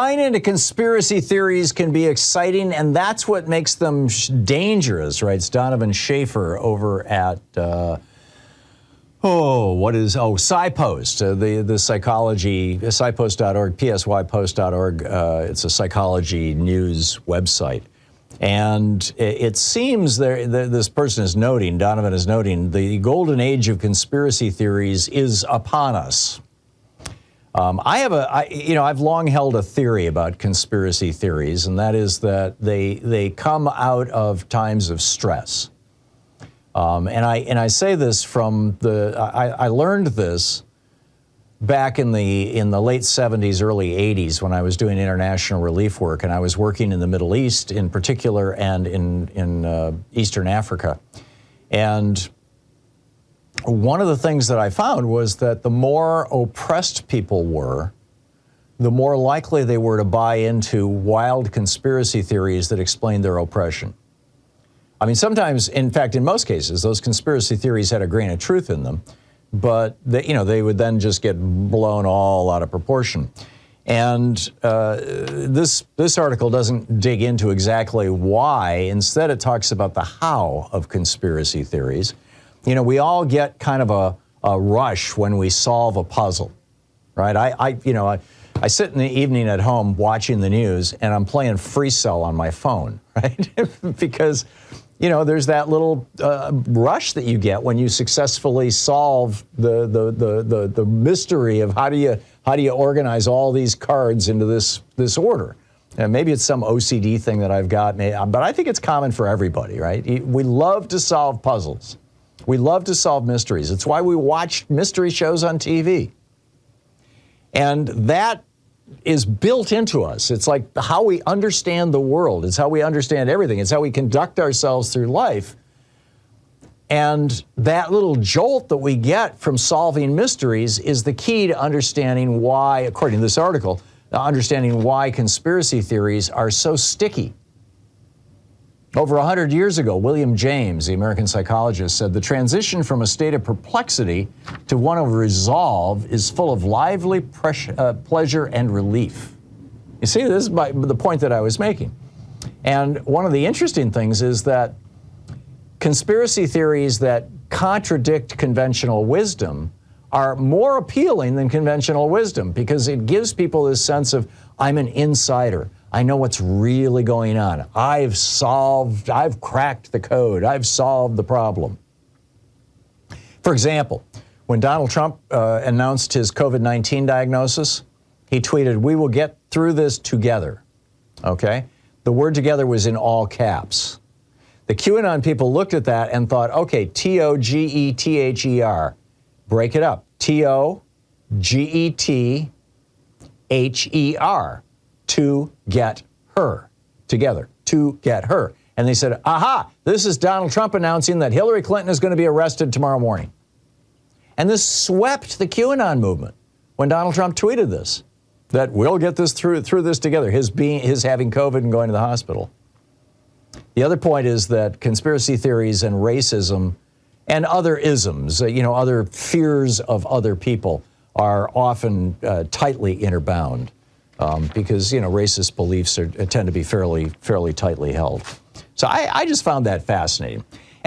Buying into conspiracy theories can be exciting, and that's what makes them dangerous, writes Donovan Schaefer over at, SciPost, the psychology, scipost.org, psypost.org. It's a psychology news website. And it seems this person is noting, Donovan is noting, the golden age of conspiracy theories is upon us. I've long held a theory about conspiracy theories, and that is that they come out of times of stress. And I say this from I learned this back in the late 70s, early 80s when I was doing international relief work, and I was working in the Middle East in particular and in Eastern Africa. And one of the things that I found was that the more oppressed people were, the more likely they were to buy into wild conspiracy theories that explained their oppression. I mean, sometimes, in fact, in most cases, those conspiracy theories had a grain of truth in them, but they would then just get blown all out of proportion. And this article doesn't dig into exactly why. Instead, it talks about the how of conspiracy theories. We all get kind of a rush when we solve a puzzle, right? I sit in the evening at home watching the news, and I'm playing Free Cell on my phone, right? Because there's that little rush that you get when you successfully solve the mystery of how do you organize all these cards into this order. And maybe it's some OCD thing that I've got, but I think it's common for everybody, right? We love to solve puzzles. We love to solve mysteries. It's why we watch mystery shows on TV. And that is built into us. It's like how we understand the world. It's how we understand everything. It's how we conduct ourselves through life. And that little jolt that we get from solving mysteries is the key to understanding why, according to this article, understanding why conspiracy theories are so sticky. Over 100 years ago, William James, the American psychologist, said the transition from a state of perplexity to one of resolve is full of lively pleasure and relief. You see, this is the point that I was making. And one of the interesting things is that conspiracy theories that contradict conventional wisdom are more appealing than conventional wisdom because it gives people this sense of, I'm an insider. I know what's really going on. I've cracked the code. I've solved the problem. For example, when Donald Trump announced his COVID-19 diagnosis, he tweeted, "We will get through this together." Okay? The word together was in all caps. The QAnon people looked at that and thought, okay, T-O-G-E-T-H-E-R. Break it up. T-O-G-E-T-H-E-R. To get her. Together. To get her. And they said, aha, this is Donald Trump announcing that Hillary Clinton is going to be arrested tomorrow morning. And this swept the QAnon movement when Donald Trump tweeted this, that we'll get this through this together, his having COVID and going to the hospital. The other point is that conspiracy theories and racism and other isms, other fears of other people are often tightly interbound. Because, racist beliefs tend to be fairly tightly held. So I just found that fascinating.